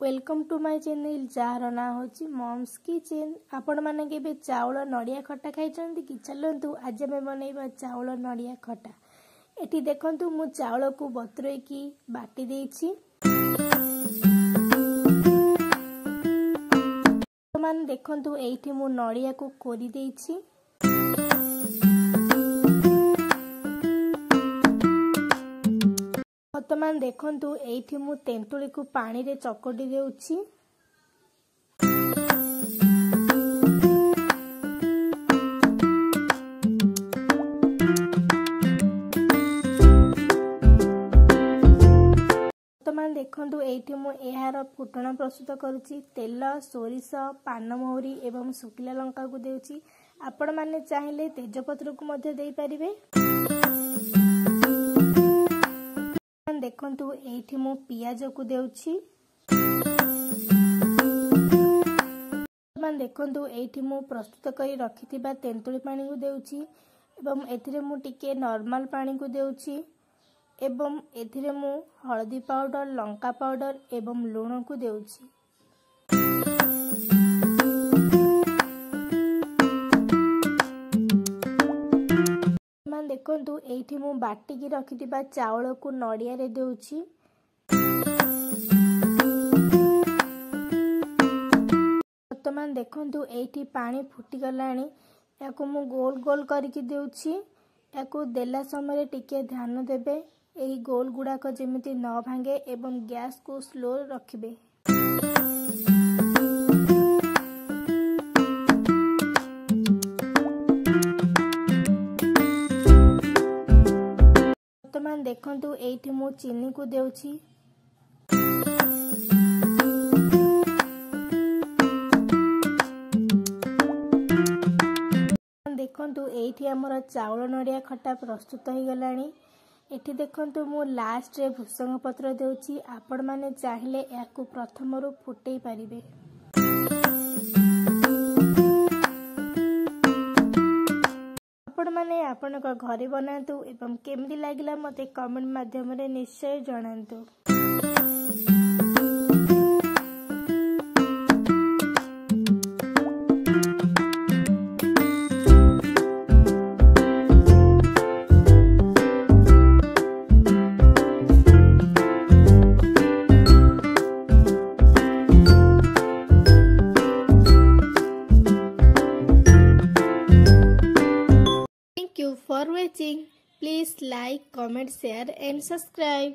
Welcome to my channel जार ना होची मॉम्स किचन। आपण माने केबे चावल नड़िया खट्टा खाइचंती कि? चलंतु आज आमे बनैबा चावल नड़िया खट्टा। एठी देखंतु मु चावल को बतुरे की बाटी देछि। मान देखंतु एठी मु नड़िया को कोरी देछि। वर्तमान देखंतु एठी मु तेंतुली को पानी रे चकटी देउछि। वर्तमान देखंतु एठी मु एहार फुटण प्रस्तुत करूछि। तेल, सोरिष, पान महुरी एवं सुखिला लंका को देउछि। आपण माने चाहिले तेजपत्र को मध्ये देई परिबे। देखंतु एठी मु पियाज को देउछि। देखंतु एठी मु प्रस्तुत करी रखिथिबा तेंतुली पानी को देउछि एवं एथिरे मु टिके नॉर्मल पानी को देउछि एवं एथिरे मु हळदी पाउडर, लंका पाउडर एवं लूण को देउछि। देखंतु एठी मु बाटी की रखिथिबा चावल को नड़िया रे देउछि। वर्तमान देखंतु एठी पानी फुटी गलानी। याको मु गोल गोल करके देउछि। याको देला समय टिके ध्यान देबे एही गोल गुडा को जेमिति न भांगे एवं गैस को स्लो रखिबे। वर्तमान देखंतु एठी मु चीनी को देउछि। देखंतु एठी हमर चावल नड़िया खट्टा प्रस्तुत हो गलानी। एठी देखंतु मु लास्ट रे भुसंग पत्र देउछि। आपण माने चाहिले याकु प्रथमरु फुटेई परिबे। आपण माने आपनक घरे बनातु एवं केमदी लागिला मते कमेंट माध्यम रे निश्चय जणांतु। Thank you for watching. Please like, comment, share and subscribe.